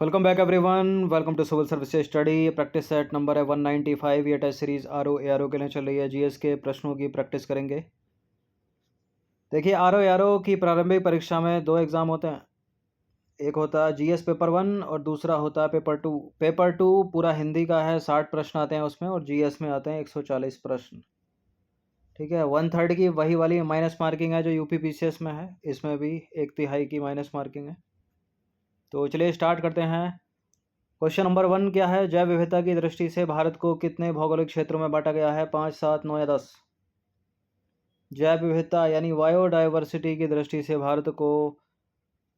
Welcome back everyone. Welcome to civil services study. Practice set number है 195। ये test series R O के लिए चल रही है। जीएस के प्रश्नों की प्रैक्टिस करेंगे। देखिए, आर ओ की प्रारंभिक परीक्षा में दो एग्ज़ाम होते हैं। एक होता है जीएस पेपर 1 और दूसरा होता है पेपर 2। पेपर 2 पूरा हिंदी का है, 60 प्रश्न आते हैं उसमें, और जीएस में आते हैं 140 प्रश्न। ठीक है, 1/3 की वही वाली माइनस मार्किंग है जो यूपी पीसीएस में है। इसमें भी 1/3 की माइनस मार्किंग है। तो चलिए स्टार्ट करते हैं। क्वेश्चन नंबर 1 क्या है? जैव विविधता की दृष्टि से भारत को कितने भौगोलिक क्षेत्रों में बांटा गया है? 5, 7, 9 या 10? जैव विविधता यानी बायोडाइवर्सिटी की दृष्टि से भारत को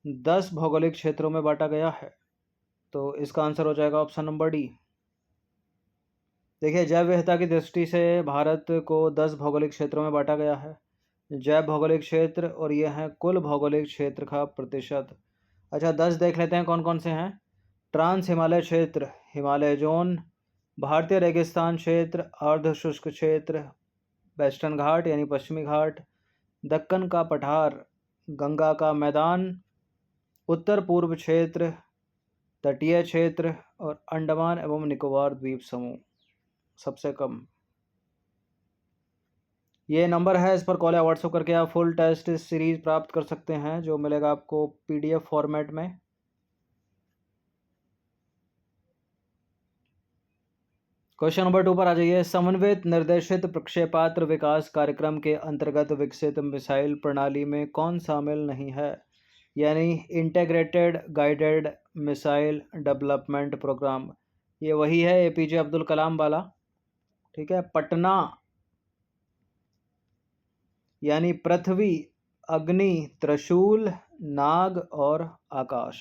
10 भौगोलिक क्षेत्रों में बांटा गया है। तो इसका आंसर हो जाएगा ऑप्शन नंबर डी। देखिए, जैव विविधता की दृष्टि से भारत को 10 भौगोलिक क्षेत्रों में बांटा गया है। जैव भौगोलिक क्षेत्र, और ये है कुल भौगोलिक क्षेत्र का प्रतिशत। अच्छा, 10 देख लेते हैं कौन कौन से हैं। ट्रांस हिमालय क्षेत्र, हिमालय जोन, भारतीय रेगिस्तान क्षेत्र, अर्ध शुष्क क्षेत्र, वेस्टर्न घाट यानी पश्चिमी घाट, दक्कन का पठार, गंगा का मैदान, उत्तर पूर्व क्षेत्र, तटीय क्षेत्र, और अंडमान एवं निकोबार द्वीप समूह सबसे कम। ये नंबर है, इस पर कॉल या व्हाट्सएप करके आप फुल टेस्ट सीरीज प्राप्त कर सकते हैं, जो मिलेगा आपको पीडीएफ फॉर्मेट में। क्वेश्चन नंबर 2 पर आ जाइए। समन्वित निर्देशित प्रक्षेपास्त्र विकास कार्यक्रम के अंतर्गत विकसित मिसाइल प्रणाली में कौन शामिल नहीं है? यानी integrated guided missile development programme. ये वही है एपीजे अब्दुल कलाम वाला। ठीक है, पटना यानी पृथ्वी, अग्नि, त्रिशूल, नाग और आकाश।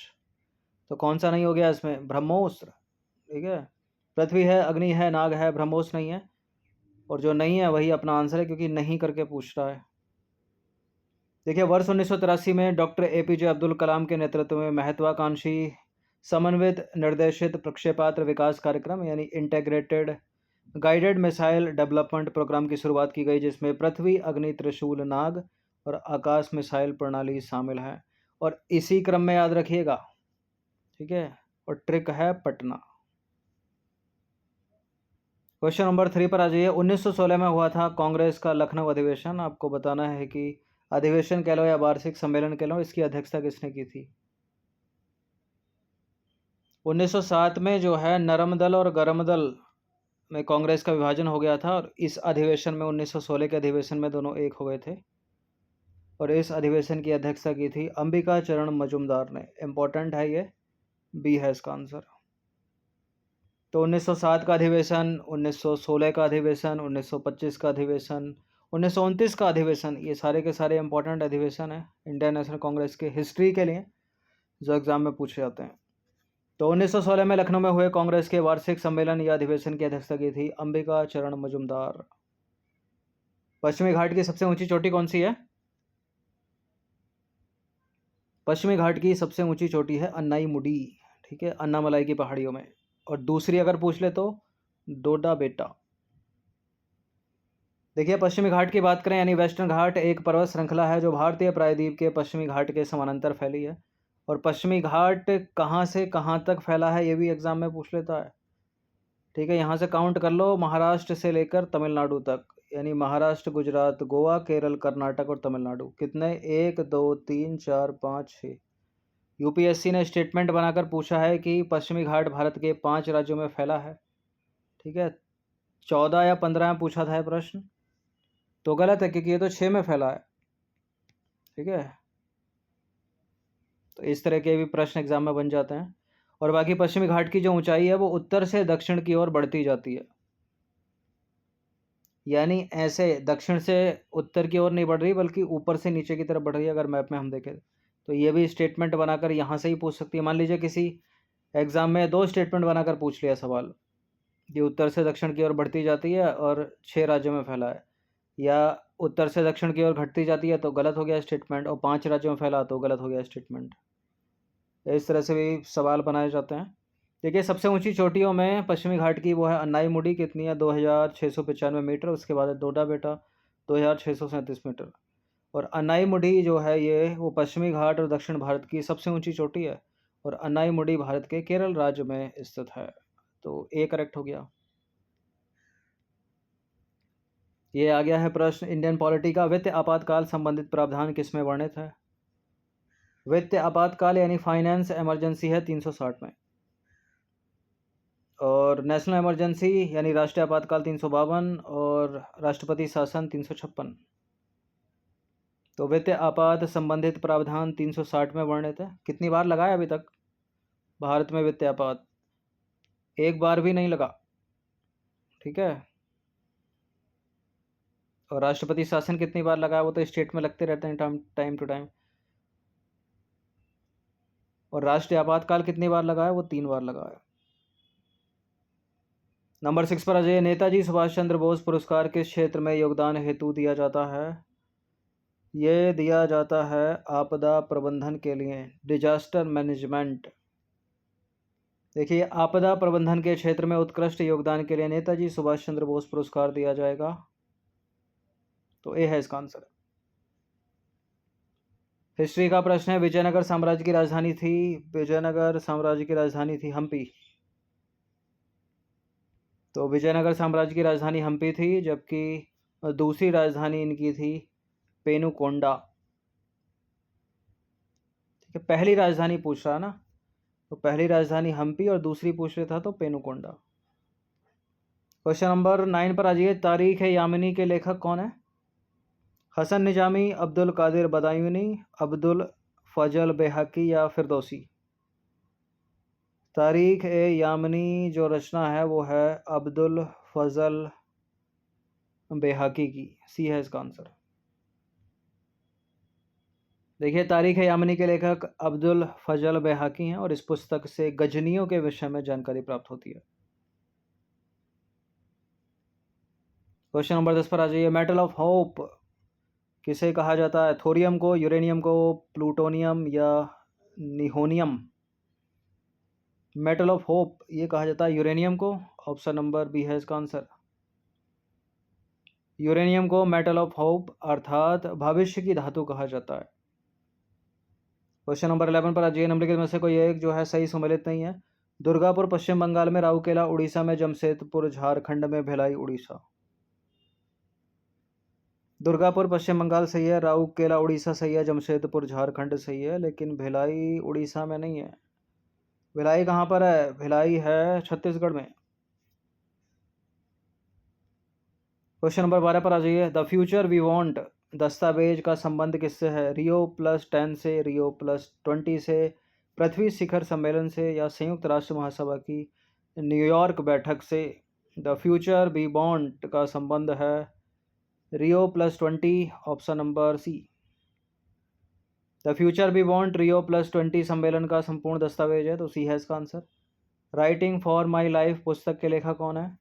तो कौन सा नहीं हो गया इसमें? ब्रह्मोस्त्र। ठीक है, पृथ्वी है, अग्नि है, नाग है, ब्रह्मोस्त्र नहीं है। और जो नहीं है वही अपना आंसर है, क्योंकि नहीं करके पूछ रहा है। देखिए, वर्ष 1983 में डॉक्टर एपीजे अब्दुल कलाम के नेतृत्व में महत्वाकांक्षी समन्वित निर्देशित प्रक्षेपास्त्र विकास कार्यक्रम यानी integrated guided missile development programme की शुरुआत की गई, जिसमें पृथ्वी, अग्नि, त्रिशूल, नाग और आकाश मिसाइल प्रणाली शामिल है। और इसी क्रम में याद रखिएगा। ठीक है, और ट्रिक है पटना। क्वेश्चन नंबर 3 पर आ जाइए। 1916 में हुआ था कांग्रेस का लखनऊ अधिवेशन। आपको बताना है कि अधिवेशन कह लो या वार्षिक सम्मेलन कह लो, इसकी अध्यक्षता किसने की थी? 1907 में जो है नरम दल और गरम दल में कांग्रेस का विभाजन हो गया था, और इस अधिवेशन में 1916 के अधिवेशन में दोनों एक हो गए थे। और इस अधिवेशन की अध्यक्षता की थी अंबिका चरण मजुमदार ने। इंपॉर्टेंट है ये, बी है इसका आंसर। तो 1907 का अधिवेशन, 1916 का अधिवेशन, 1925 का अधिवेशन, 1929 का अधिवेशन, ये सारे के सारे इंपॉर्टेंट अधिवेशन है इंडियन नेशनल कांग्रेस के हिस्ट्री के लिए, जो एग्जाम में पूछे जाते हैं। तो 1916 में लखनऊ में हुए कांग्रेस के वार्षिक सम्मेलन या अधिवेशन की अध्यक्षता की थी अंबिका चरण मजुमदार। पश्चिमी घाट की सबसे ऊंची चोटी कौन सी है? पश्चिमी घाट की सबसे ऊंची चोटी है अन्नाई मुडी। ठीक है, अन्नामलाई की पहाड़ियों में। और दूसरी अगर पूछ ले तो डोडा बेटा। देखिए, पश्चिमी घाट की बात करें यानी वेस्टर्न घाट एक पर्वत श्रृंखला है जो भारतीय प्रायद्वीप के पश्चिमी घाट के समानांतर फैली है। और पश्चिमी घाट कहाँ से कहाँ तक फैला है ये भी एग्जाम में पूछ लेता है। ठीक है, यहाँ से काउंट कर लो, महाराष्ट्र से लेकर तमिलनाडु तक, यानी महाराष्ट्र, गुजरात, गोवा, केरल, कर्नाटक और तमिलनाडु। कितने? 1, 2, 3, 4, 5, 6। यूपीएससी ने स्टेटमेंट बनाकर पूछा है कि पश्चिमी घाट भारत के 5 राज्यों में फैला है। ठीक है, 14 या 15 में पूछा था प्रश्न, तो गलत है क्योंकि ये तो 6 में फैला है। ठीक है, तो इस तरह के भी प्रश्न एग्जाम में बन जाते हैं। और बाकी पश्चिमी घाट की जो ऊंचाई है वो उत्तर से दक्षिण की ओर बढ़ती जाती है, यानी ऐसे दक्षिण से उत्तर की ओर नहीं बढ़ रही बल्कि ऊपर से नीचे की तरफ बढ़ रही है। अगर मैप में हम देखें तो ये भी स्टेटमेंट बनाकर यहाँ से ही पूछ सकती है। मान लीजिए किसी एग्जाम में 2 स्टेटमेंट बनाकर पूछ लिया सवाल, ये उत्तर से दक्षिण की ओर बढ़ती जाती है और 6 राज्यों में फैला है, या उत्तर से दक्षिण की ओर घटती जाती है तो गलत हो गया स्टेटमेंट, और 5 राज्यों में फैला तो गलत हो गया स्टेटमेंट। इस तरह से भी सवाल बनाए जाते हैं। देखिए, सबसे ऊंची चोटियों में पश्चिमी घाट की वो है अन्नाई मुडी। कितनी है? 2695 मीटर। उसके बाद है डोडा बेटा 2637 मीटर। और अन्नाई मुडी जो है ये वो पश्चिमी घाट और दक्षिण भारत की सबसे ऊंची चोटी है। और अन्नाईमुडी भारत के केरल राज्य में स्थित है। तो ए करेक्ट हो गया। ये आ गया है प्रश्न, इंडियन पॉलिटी का वित्तीय आपातकाल संबंधित प्रावधान किसमें वर्णित है? वित्तीय आपातकाल यानी फाइनेंस इमरजेंसी है 360 में, और नेशनल इमरजेंसी यानी राष्ट्रीय आपातकाल 352 और राष्ट्रपति शासन 356। तो वित्तीय आपात संबंधित प्रावधान 360 में वर्णित है। कितनी बार लगा है अभी तक भारत में वित्तीय आपात? एक बार भी नहीं लगा, ठीक है। और राष्ट्रपति शासन कितनी बार लगा है? वो तो स्टेट में लगते रहते हैं टाइम टू टाइम। और राष्ट्रीय आपातकाल कितनी बार लगा है? वो 3 बार लगा है। नंबर 6 पर आ जाइए, नेताजी सुभाष चंद्र बोस पुरस्कार किस क्षेत्र में योगदान हेतु दिया जाता है? ये दिया जाता है आपदा प्रबंधन के लिए, डिजास्टर मैनेजमेंट। देखिए, आपदा प्रबंधन के क्षेत्र में उत्कृष्ट योगदान के लिए नेताजी सुभाष चंद्र बोस पुरस्कार दिया जाएगा। तो ए है इसका आंसर। हिस्ट्री का प्रश्न है, विजयनगर साम्राज्य की राजधानी थी, विजयनगर साम्राज्य की राजधानी थी हम्पी। तो विजयनगर साम्राज्य की राजधानी हम्पी थी, जबकि दूसरी राजधानी इनकी थी पेनुकोंडा। ठीक है, पहली राजधानी पूछ रहा है ना, तो पहली राजधानी हम्पी और दूसरी पूछ रहा था तो पेनुकोंडा। क्वेश्चन नंबर 9 पर आ जाइए, तारीख ए यामिनी के लेखक कौन है? हसन निजामी, अब्दुल कादिर बदायूनी, अब्दुल फजल बेहकी या फिरदौसी? तारीख ए यामिनी जो रचना है वो है अब्दुल फजल बेहकी की। सी है इसका आंसर। देखिए, तारीख ए यामिनी के लेखक अब्दुल फजल बेहकी हैं और इस पुस्तक से गजनियों के विषय में जानकारी प्राप्त होती है। क्वेश्चन नंबर 10 पर आ जाइए, मेटल ऑफ होप किसे कहा जाता है? थोरियम को, यूरेनियम को, प्लूटोनियम या निहोनियम? मेटल ऑफ होप ये कहा जाता है यूरेनियम को। ऑप्शन नंबर बी है इसका आंसर। यूरेनियम को मेटल ऑफ होप अर्थात भविष्य की धातु कहा जाता है। क्वेश्चन नंबर 11 पर आ जाइए, निम्नलिखित में से कोई एक जो है सही सम्मिलित नहीं है। दुर्गापुर पश्चिम बंगाल में, राउरकेला उड़ीसा में, जमशेदपुर झारखंड में, भिलाई उड़ीसा। दुर्गापुर पश्चिम बंगाल सही है, राउरकेला उड़ीसा सही है, जमशेदपुर झारखंड सही है, लेकिन भिलाई उड़ीसा में नहीं है। भिलाई कहाँ पर है? भिलाई है छत्तीसगढ़ में। क्वेश्चन नंबर 12 पर आ जाइए, द फ्यूचर वी वांट दस्तावेज का संबंध किससे है? Rio+10 से, Rio+20 से, पृथ्वी शिखर सम्मेलन से या संयुक्त राष्ट्र महासभा की न्यूयॉर्क बैठक से? द फ्यूचर वी वांट का संबंध है Rio+20। Option number C. The future we want Rio+20 सम्मेलन का संपूर्ण दस्तावेज है, तो सी है इसका answer. Writing for my life पुस्तक के लेखक कौन है?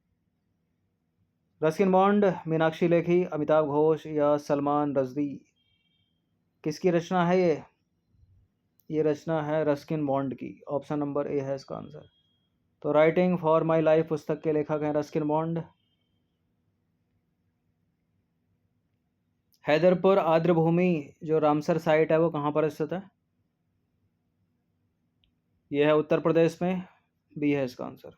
रस्किन बॉन्ड, मीनाक्षी लेखी, अमिताभ घोष या सलमान रश्दी? किसकी रचना है ये? ये रचना है रस्किन बॉन्ड की। ऑप्शन नंबर ए है इसका आंसर। तो राइटिंग फॉर माई लाइफ पुस्तक के लेखक हैं रस्किन बॉन्ड। हैदरपुर आर्द्रभूमि जो रामसर साइट है वो कहाँ पर स्थित है? यह है उत्तर प्रदेश में। बी है इसका आंसर।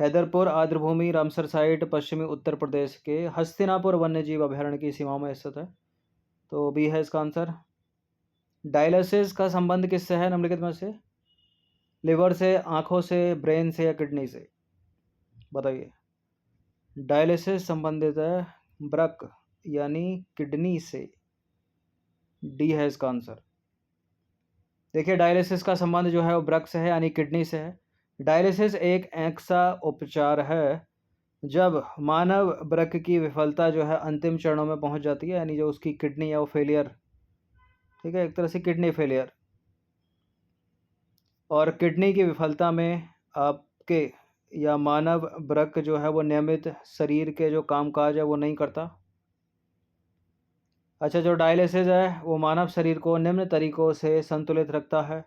हैदरपुर आर्द्रभूमि रामसर साइट पश्चिमी उत्तर प्रदेश के हस्तिनापुर वन्यजीव अभयारण्य की सीमाओं में स्थित है, तो बी है इसका आंसर। डायलिसिस का संबंध किससे है निम्नलिखित में से? लिवर से, आंखों से, ब्रेन से या किडनी से? बताइए। डायलिसिस संबंधित है ब्रक यानी किडनी से। डी है इसका आंसर। देखिए, डायलिसिस का संबंध जो है वो ब्रक से है यानी किडनी से है। डायलिसिस एक ऐसा उपचार है जब मानव ब्रक की विफलता जो है अंतिम चरणों में पहुंच जाती है, यानी जो उसकी किडनी है वो फेलियर, ठीक है, एक तरह से किडनी फेलियर। और किडनी की विफलता में आपके या मानव ब्रक जो है वो नियमित शरीर के जो कामकाज है वो नहीं करता। अच्छा, जो डायलिसिस है वो मानव शरीर को निम्न तरीकों से संतुलित रखता है।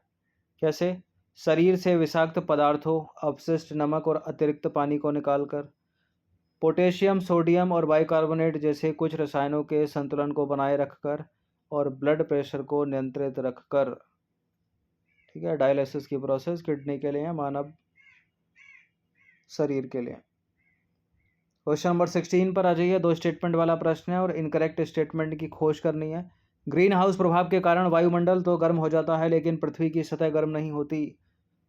कैसे? शरीर से विषाक्त पदार्थों, अपशिष्ट नमक और अतिरिक्त पानी को निकालकर, पोटेशियम, सोडियम और बाइकार्बोनेट जैसे कुछ रसायनों के संतुलन को बनाए रखकर, और ब्लड प्रेशर को नियंत्रित रखकर। ठीक है, डायलिसिस की प्रोसेस किडनी के लिए, मानव शरीर के लिए। क्वेश्चन नंबर 16 पर आ जाइए। 2 स्टेटमेंट वाला प्रश्न है और इनकरेक्ट स्टेटमेंट की खोज करनी है। ग्रीन हाउस प्रभाव के कारण वायुमंडल तो गर्म हो जाता है लेकिन पृथ्वी की सतह गर्म नहीं होती।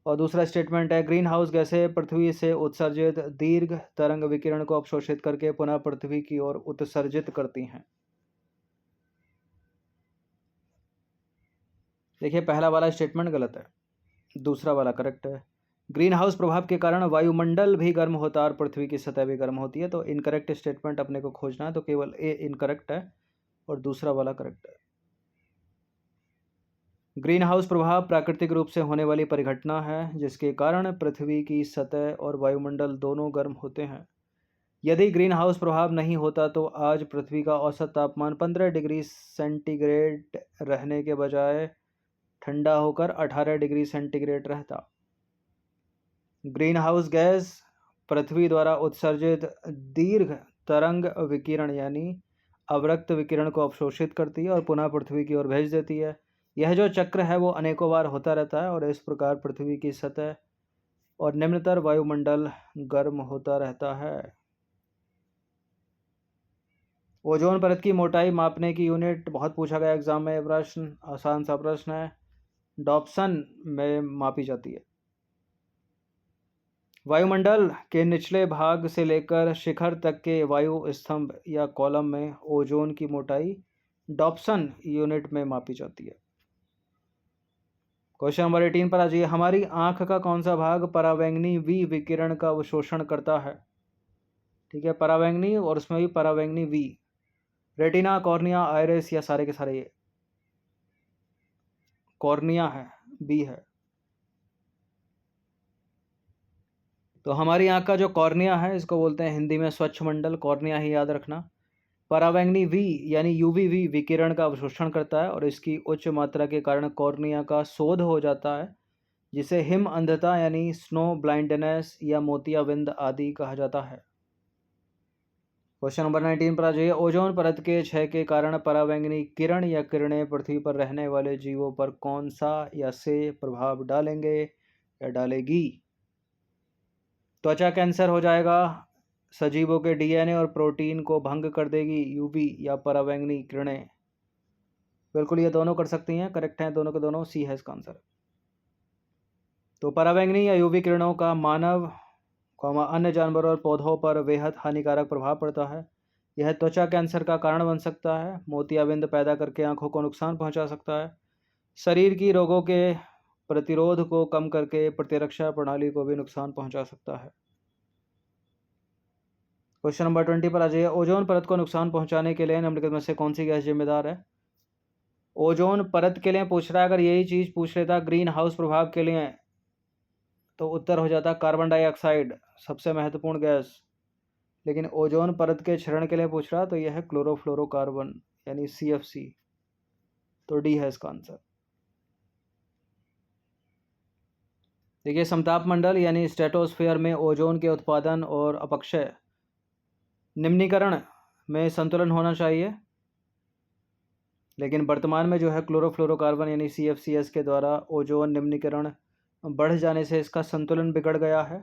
और दूसरा स्टेटमेंट है, ग्रीन हाउस गैसें पृथ्वी से उत्सर्जित दीर्घ तरंग विकिरण को अवशोषित करके पुनः पृथ्वी की ओर उत्सर्जित करती हैं। देखिए, पहला वाला स्टेटमेंट गलत है, दूसरा वाला करेक्ट है। ग्रीन हाउस प्रभाव के कारण वायुमंडल भी गर्म होता है और पृथ्वी की सतह भी गर्म होती है। तो इनकरेक्ट स्टेटमेंट अपने को खोजना है, तो केवल ए इनकरेक्ट है और दूसरा वाला करेक्ट है। ग्रीन हाउस प्रभाव प्राकृतिक रूप से होने वाली परिघटना है जिसके कारण पृथ्वी की सतह और वायुमंडल दोनों गर्म होते हैं। यदि ग्रीन हाउस प्रभाव नहीं होता तो आज पृथ्वी का औसत तापमान 15 डिग्री सेंटीग्रेड रहने के बजाय ठंडा होकर 18 डिग्री सेंटीग्रेड रहता। ग्रीन हाउस गैस पृथ्वी द्वारा उत्सर्जित दीर्घ तरंग विकिरण यानी अवरक्त विकिरण को अवशोषित करती है और पुनः पृथ्वी की ओर भेज देती है। यह जो चक्र है वो अनेकों बार होता रहता है और इस प्रकार पृथ्वी की सतह और निम्नतर वायुमंडल गर्म होता रहता है। ओजोन परत की मोटाई मापने की यूनिट बहुत पूछा गया एग्जाम में। प्रश्न आसान सा प्रश्न है, डॉप्सन में मापी जाती है। वायुमंडल के निचले भाग से लेकर शिखर तक के वायु स्तंभ या कॉलम में ओजोन की मोटाई डॉप्सन यूनिट में मापी जाती है। क्वेश्चन नंबर 18 पर आ जाइए। हमारी आंख का कौन सा भाग परावैंगनी वी विकिरण का अवशोषण करता है? ठीक है, परावैंगनी और उसमें भी परावैंगनी वी। रेटिना, कॉर्निया, आइरिस या सारे के सारे? ये कॉर्निया है, बी है। तो हमारी आंख का जो कॉर्निया है इसको बोलते हैं हिंदी में स्वच्छ मंडल, कॉर्निया ही याद रखना। परावैंगनी वी यानी यूवी वी विकिरण का अवशोषण करता है और इसकी उच्च मात्रा के कारण कॉर्निया का शोध हो जाता है जिसे हिम अंधता यानी स्नो ब्लाइंडनेस या मोतियाबिंद आदि कहा जाता है। क्वेश्चन नंबर 19 पर आ जाइए। ओजोन परत के क्षय के कारण परावैंगनी किरण या किरणें पृथ्वी पर रहने वाले जीवों पर कौन सा या से प्रभाव डालेंगे या डालेगी? त्वचा कैंसर हो जाएगा, सजीवों के डीएनए और प्रोटीन को भंग कर देगी यूवी या परावैंगनी किरणें। बिल्कुल ये दोनों कर सकती हैं, करेक्ट हैं दोनों के दोनों, सी है इसका आंसर। तो परावैंगनी या यूवी किरणों का मानव अन्य जानवरों और पौधों पर बेहद हानिकारक प्रभाव पड़ता है। यह त्वचा कैंसर का कारण बन सकता है, मोतियाबिंद पैदा करके आंखों को नुकसान पहुंचा सकता है, शरीर की रोगों के प्रतिरोध को कम करके प्रतिरक्षा प्रणाली को भी नुकसान पहुंचा सकता है। क्वेश्चन नंबर 20 पर आ जाइए। ओजोन परत को नुकसान पहुंचाने के लिए निम्नलिखित में से कौन सी गैस जिम्मेदार है? ओजोन परत के लिए पूछ रहा है, अगर यही चीज़ पूछ लेता ग्रीन हाउस प्रभाव के लिए तो उत्तर हो जाता कार्बन डाइऑक्साइड, सबसे महत्वपूर्ण गैस। लेकिन ओजोन परत के क्षरण के लिए पूछ रहा तो यह है क्लोरोफ्लोरोकार्बन यानी CFC। तो डी है इसका आंसर। देखिए, समताप मंडल यानी स्ट्रेटोस्फीयर में ओजोन के उत्पादन और अपक्षय निम्नीकरण में संतुलन होना चाहिए, लेकिन वर्तमान में जो है क्लोरोफ्लोरोकार्बन यानी CFCs के द्वारा ओजोन निम्नीकरण बढ़ जाने से इसका संतुलन बिगड़ गया है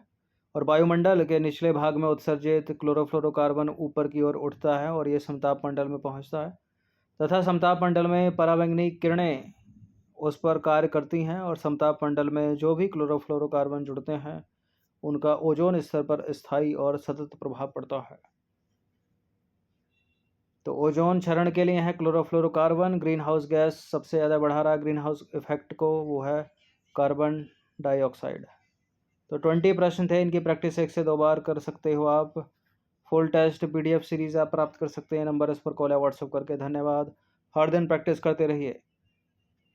और वायुमंडल के निचले भाग में उत्सर्जित क्लोरोफ्लोरोकार्बन ऊपर की ओर उठता है और ये समताप मंडल में पहुंचता है तथा समताप मंडल में परावैंगनी किरणें उस पर कार्य करती हैं और समताप मंडल में जो भी क्लोरोफ्लोरोकार्बन जुड़ते हैं उनका ओजोन स्तर पर स्थायी और सतत प्रभाव पड़ता है। तो ओजोन क्षरण के लिए है क्लोरोफ्लोरोकार्बन। ग्रीन हाउस गैस सबसे ज़्यादा बढ़ा रहा है ग्रीन हाउस इफेक्ट को, वो है कार्बन डाइऑक्साइड। तो 20 प्रश्न थे, इनकी प्रैक्टिस 1 से 2 बार कर सकते हो आप। फुल टेस्ट PDF सीरीज़ आप प्राप्त कर सकते हैं, नंबर इस पर कॉल या व्हाट्सएप करके। धन्यवाद, हर दिन प्रैक्टिस करते रहिए।